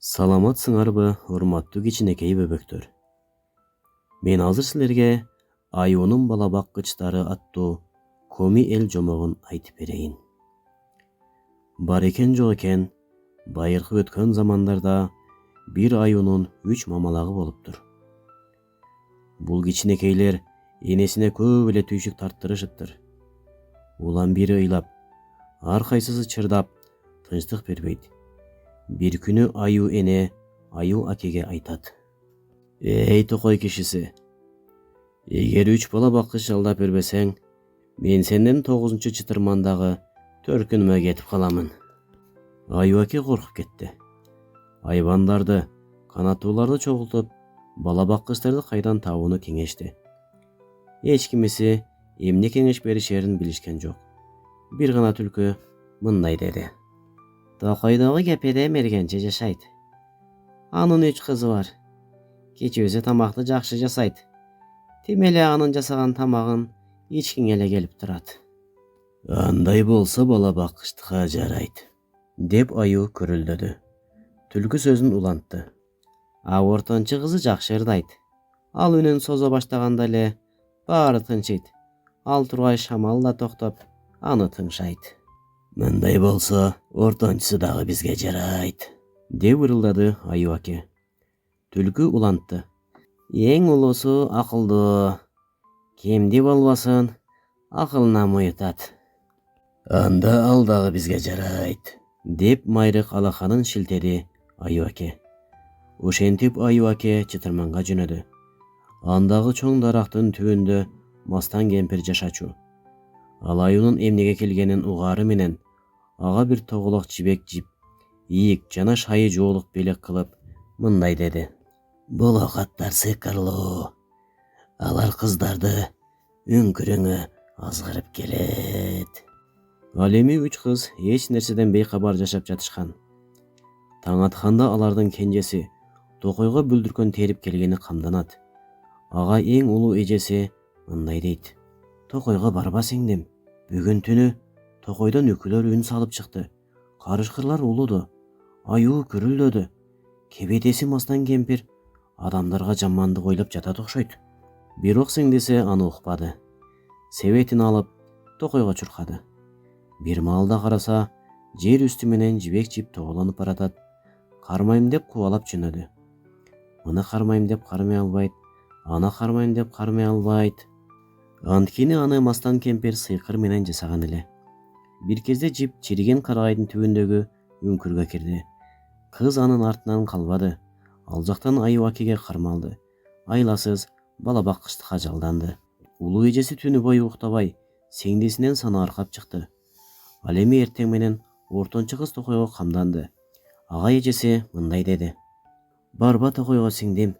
Саламатсыңарбы, урматтуу кичинекей бөбөктөр. Мен азыр силерге Аюунун бала баккычтары аттуу коми эл жомогун айтып берейин. Бар экен жок экен, байыркы өткөн замандарда бир аюунун 3 мамалагы болуптур. Бул кичинекейлер энесине көп эле түйшүк тарттырышыптыр. Улам бири ыйлап, ар кайсысы чырдап, тынчтык бербейт. Bir күнү аю эне аю акеге айтат. Эй токой кишиси, эгер 3 бала баккыч жалдап бербесең, мен сенден 9-чу чытырмандагы төркүнүмө кетип каламын. Аю аке коркуп кетти. Айбандарды, канаттууларды чогултуп, бала баккычтарды кайдан табууну кеңешти. Эч кимиси эмне кеңеш беришерин билишкен жок. Бир гана түлкү мындай деди. Токойдогу кепеде мергенче жашайт. Анын 3 кызы бар. Кечүүсү тамакты жакшы жасайт. Тим эле анын жасаган тамагын ичкиң эле келип турат. Андай болсо бала баккычтыкка жарайт, деп аю көрүлдөдү. Түлкү сөзүн улантты. А ортончу кызы жакшы ырдайт. Ал үнүн созо баштаганда эле баары тынчыйт. Ал тургай шамал да токтоп, аны тыңшайт. Мындай болсо, ортончусу дагы бизге жарайт, деп ырылдады аю аке. Түлкү улантты. Эң улуусу акылдуу. Кемди болбосун, акылына муютат. Анда ал дагы бизге жарайт, деп майрык алаканын шилтеди аю аке. Ошентип аю аке чытырманга жөнөдү. Андагы чоң дарактын түбүндө мастан кемпир жашачу. Ал аюунун эмнеге келгенин угаары менен ага бир тоголок жибек жип, ийик жана шайы жоолук белек кылып мындай деди. Бул окаттар сыйкырлуу. Алар кыздарды үңкүрөңө азгырып келет. Ал эми 3 кыз эч нерседен бейкабар жашап жатышкан. Таң атканда алардын кенжеси токойго бүлдүркөн терип келгени камданат. Ага эң улуу эжеси мындай дейт. Токойго барба сиңдим. Бүгүн түнү токойдон үкүлөр үн салып чыкты. Карышкырлар улуду. Аюу күрүлдөдү. Кебедеси мастан кемпир адамдарга жамандык ойлоп жатат окшойт. Бирок сиңдиси аны укпады. Себетин алып токойго чуркады. Бир маалда караса, жер үстү менен жибек жип тоголонуп баратат. Кармайм деп кубалап жөнөдү. Мына кармайм деп кармай албайт, ана кармайм деп кармай албайт. Анткени аны мастан кемпир сыйкыр менен жасаган эле. Бир кезде жип чириген карагайдын түбүндөгү үңкүргө кирди. Кыз анын артынан калбады. Ал жактан аю акеге кармалды. Айласыз бала баккычтыкка жалданды. Улуу эжеси түнү бою уктабай, сеңдисинен сана аркап чыкты. Ал эми эртең менен ортончу кыз токойго камданды. Ага эжеси мындай деди. Барба токойго сиңдим.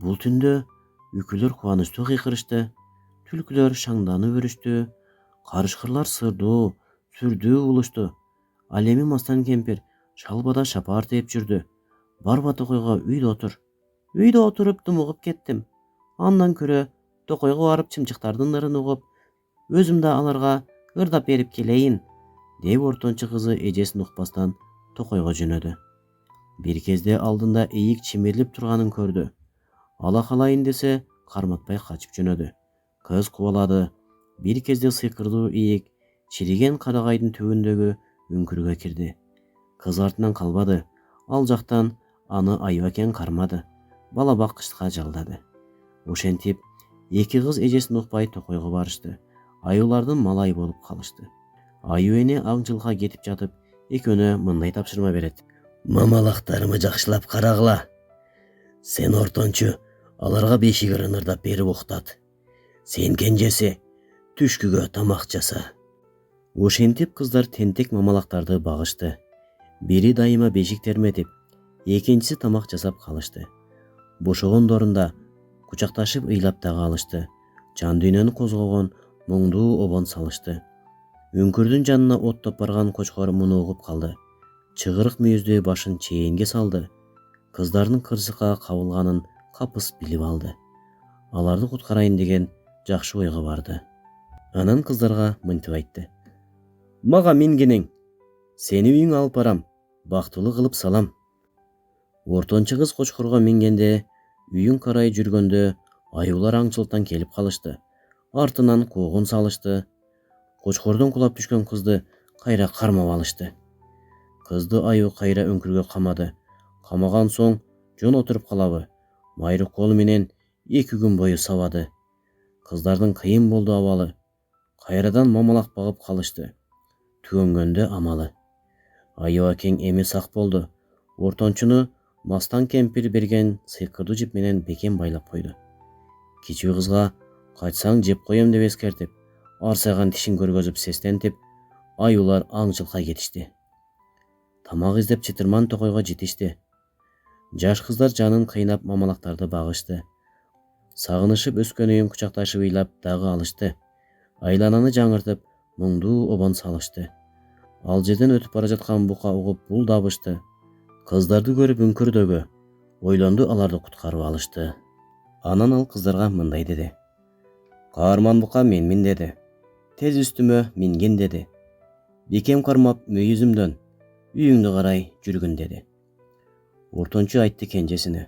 Бул түндө үкүлөр кубанычтуу кыйкырышты, түлкүлөр шаңданып өрүштү, карышкырлар сырдуу, сүрдүү улушту. Ал эми мастан кемпир шалбада шапаар тээп жүрдү. Барба токойго үйдө отур. Үйдө отуруп думугуп кеттим. Андан көрө токойго барып чымчыктардын ырын угуп, өзүм да аларга ырдап берип келейин, деп ортончу кызы эжесин укпастан токойго жөнөдү. Бир кезде алдында ийик чимирлип турганын көрдү. Ала калайын десе, карматпай качып жөнөдү. Кыз кубалады. Бир кезде сыйкырдуу ийик чириген карагайдын түбүндөгү үңкүргө кирди. Кыз артынан калбады. Ал жактан аны аю акен кармады. Бала баккычтыкка жалдады. Ошентип, 2 кыз эжесин укпай токойго барышты. Аюулардын малайы болуп калышты. Аю эне аң жылга кетип жатып, экөөнө мындай тапшырма берет. Мамалактарымы жакшылап карагыла. Сен ортончу аларга бешик ырын ырдап берип уктат. Сен кенжеси түшкүгө тамак жаса. Ошентип кыздар тентек мамалактарды багышты. Бири дайыма бешик терметип, экинчиси тамак жасап калышты. Бошогондорунда кучакташып ыйлап да калышты. Жан дүйнөнү козгогон моңдуу обон салышты. Үңкүрдүн жанына оттоп барган кочкор муну угуп калды. Чыгырык мүйүздүү башын чээнге салды. Кыздардын кырсыкка кабылганын капыс билип алды. Аларды куткарайын деген жакшы ойго барды. Анан кыздарга мынтип айтты. Мага мингенең. Сени үйүңө алып барам, бактылуу кылып салам. Ортончу кыз кочкорго мингенде, үйүн карай жүргөндө аюулар аңчылыктан келип калышты. Артынан куугун салышты. Кочкордон кулап түшкөн кызды кайра кармап алышты. Кызды аю кайра өңкүргө камады. Камаган соң жон отуруп калабы. Майры колу менен 2 күн бою сабады. Кыздардын кыйын болду абалы. Кайрадан мамалак багып калышты. Түгөнгөндө амалы. Аю акең эми сак болду. Ортончуну мастан кемпир берген сыйкырдуу жип менен бекем байлап койду. Кичүү кызга кайтсаң жеп коем деп эскертип, арсайган тишин көргөзүп сестентип, аюулар аңчылыкка кетишти. Тамак издеп чытырман токойго жетишти. Жаш кыздар жанын кыйнап мамалактарды багышты. Сагынышып өскөн үйүн кучакташып ыйлап дагы алышты. Айлананы жаңыртып, мұңдуу обон салышты. Ал жерден өтүп бара жаткан бука угуп бул дабышты. Кыздарды көрүп үңкүрдөгө, ойлонду аларды куткарып алышты. Анан ал кыздарга мындай деди. Каарман бука менмин деди. Тез үстүмө минген деди. Бекем кармап мүйүзүмдөн, үйүңдү карай жүргүн деди. Ортончу айтты кенжесине.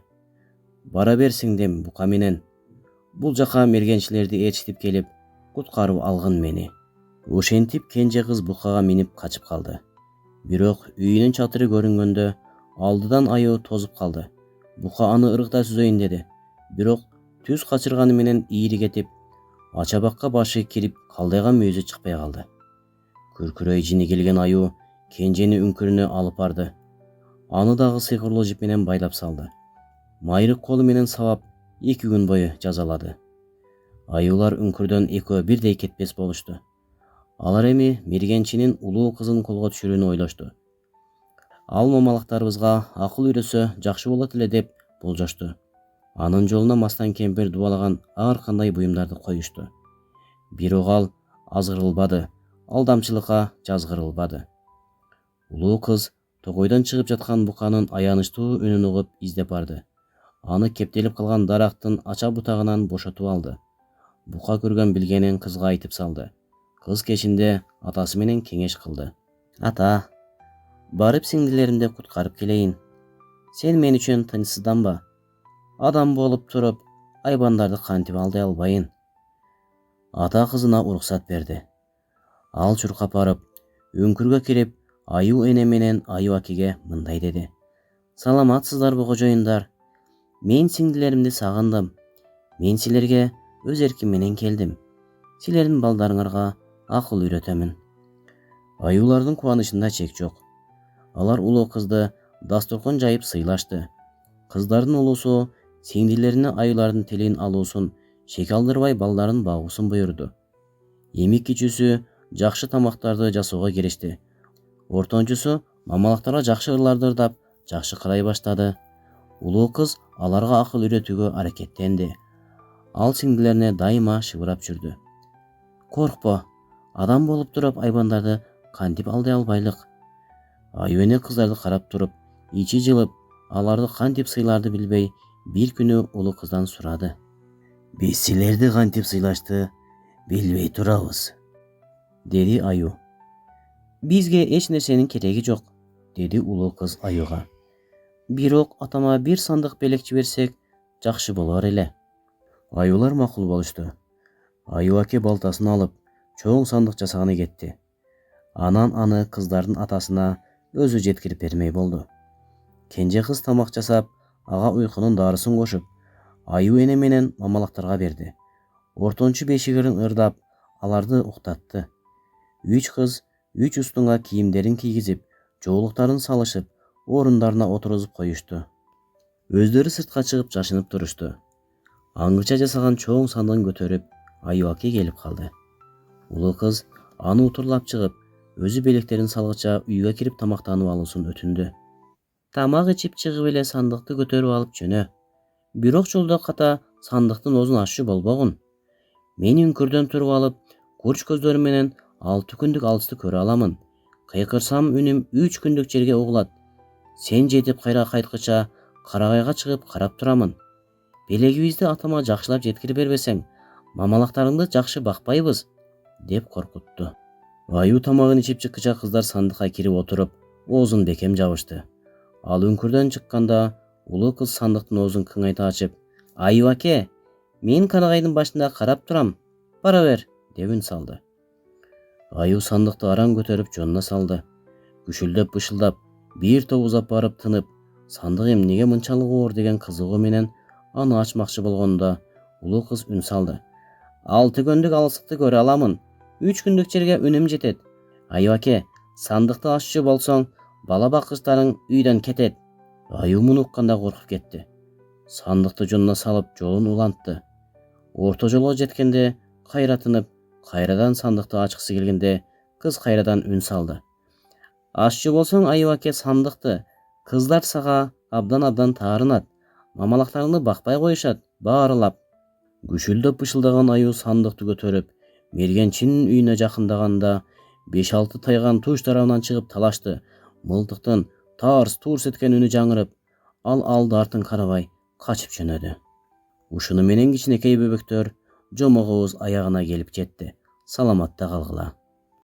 Бара бер сиңдим бука менен. Бул жака мергенчилерди ээрчитип келип, куткарып алгын мени. Ошентип кенже кыз букага минип качып калды. Бирок үйүнүн чатыры көрүнгөндө алдыдан аю тозуп калды. Бука аны ыргыта сүзөйүн деди. Бирок түз качырганы менен ийри кетип, ачабакка башы кирип калдайган мүйүзү чыкпай калды. Күркүрөй жини келген аю кенжени үңкүрүнө алып барды. Аны дагы сыйкырлуу жип менен байлап салды. Майрык колу менен сабап 2 күн бою жазалады. Аюулар үңкүрдөн экөө бирдей кетпес болушту. Алар эми мергенчинин улуу кызын колго түшүрүүнү ойлошту. Ал мамалактарыбызга акыл үйрөсө жакшы болот эле деп болжошту. Анын жолуна мастан кемпир дубалаган ар кандай буюмдарды коюшту. Бирок ал азгырылбады, алдамчылыкка жазгырылбады. Улуу кыз токойдон чыгып жаткан буканын аянычтуу үнүн угуп издеп барды. Аны кептелип калган дарактын ача бутагынан бошотуп алды. Бука көргөн билгенин кызга айтып салды. Кыз кечинде атасы менен кеңеш кылды. Ата, барып сиңдилеримди куткарып келейин. Сен мен үчүн тынчсызданба. Адам болуп туруп, айбандарды кантип алдай албайын. Ата кызына уруксат берди. Ал чуркап барып, өңкүргө кирип, аю эне менен аю акеге мындай деди. Саламатсыздарбы кожоюндар? Мен сиңдилеримди сагындым. Мен силерге өз эрким менен келдим. Силердин балдарыңарга акыл үйрөтөмүн. Аюулардын кубанычында чек жок. Алар улуу кызды дасторкон жайып сыйлашты. Кыздардын улуусу сиңдилерине аюулардын тилин алуусун, шек алдырбай балдарын багуусун буйрду. Эми кичүүсү жакшы тамактарды жасоого киришти. Ортончусу мамалактарга жакшы ырларды ырдап, жакшы карай баштады. Улуу кыз аларга акыл үйрөтүүгө аракеттенди. Ал сиңдилерине дайыма шыбырап жүрдү. Коркпо, адам болуп туруп айбандарды кантип алдай албайлык. Аю эне кыздарды карап туруп, ичи жылып, аларды кантип сыйларды билбей, бир күнү улуу кыздан сурады. Биз силерди кантип сыйлашты билбей турабыз, деди аю. Бизге эч нерсенин кереги жок, деди улуу кыз аюга. Бирок атама бир сандык белек жиберсек жакшы болор эле. Аюулар макул болушту. Аю аке балтасын алып, чоң сандык жасаганы кетти. Анан аны кыздардын атасына өзү жеткирип бермей болду. Кенже кыз тамак жасап, ага уйкунун дарысын кошуп, аю эне менен мамалактарга берди. Ортончу бешигирин ырдап, аларды уктатты. 3 кыз 3 устунга кийимдерин кийгизип, жоолуктарын салышып, орундарына отургузуп коюшту. Өздөрү сыртка чыгып жашынып турушту. Аңгыча жасаган чоң сандыгын көтөрүп, аю аке келип калды. Улуу кыз аны утурлап чыгып, өзү белектерин салгыча үйгө кирип тамактанып алуусун өтүндү. Тамак ичип чыгып эле сандыкты көтөрүп алып жөнө. Бирок жолдо ката сандыктын озун аччу болбогун. Мен үңкүрдөн туруп алып, курч көздөрүм менен 6 күндүк алысты көрө аламын. Кыйкырсам үнүм 3 күндүк жерге угулат. Сен жетип кайра кайткыча карагайга чыгып карап турамын. Белегибизди атама жакшылап жеткирип бербесең, мамалактарыңды жакшы бакпайбыз, деп коркутту. Аю тамагын ичип чыккыча кыздар сандыкка кирип отуруп, оозун бекем жабышты. Ал үңкүрдөн чыкканда Улуу кыз сандыктын оозун кыңайта ачып, «Айып аке, мен карагайдын башында карап турам. Бара бер», деп үн салды. Аюу сандыкты аран көтөрүп жонуна салды. Күшүлдөп бышылдап, бир топ узап барып тынып, сандык эмнеге мынчалык оор деген кызыгуу менен аны ачмакчы болгонунда улуу кыз үн салды. «6 күндүк алысыкты көрө аламын. 3 күндүк жерге үнүм жетет. Айып аке, сандыкты аччу болсоң, бала баккычтарың үйдөн кетет». Аюу муну укканда коркуп кетти. Сандыкты жонуна салып жолун улантты. Орто жолго жеткенде кайра тынып, кайрадан сандыкты ачкысы келгенде кыз кайрадан үн салды. «Ашчы болсоң, Айып аке, сандыкты. Кыздар сага абдан таарынат. Мамалактарыңды бакпай коюшат, баарылап». Күшүлдөп бышылдаган аюу сандыкты көтөрүп, мергенчинин үйүнө жакындаганда 5-6 тайган туш тарабынан чыгып талашты. Мылтыктын тарс-турс эткен үнү жаңырып, ал алды артын карабай качып жөнөдү. Ушуну менен кичинекей бөбөктөр жомогубуз аягына келип жетти. Саламатта калгыла.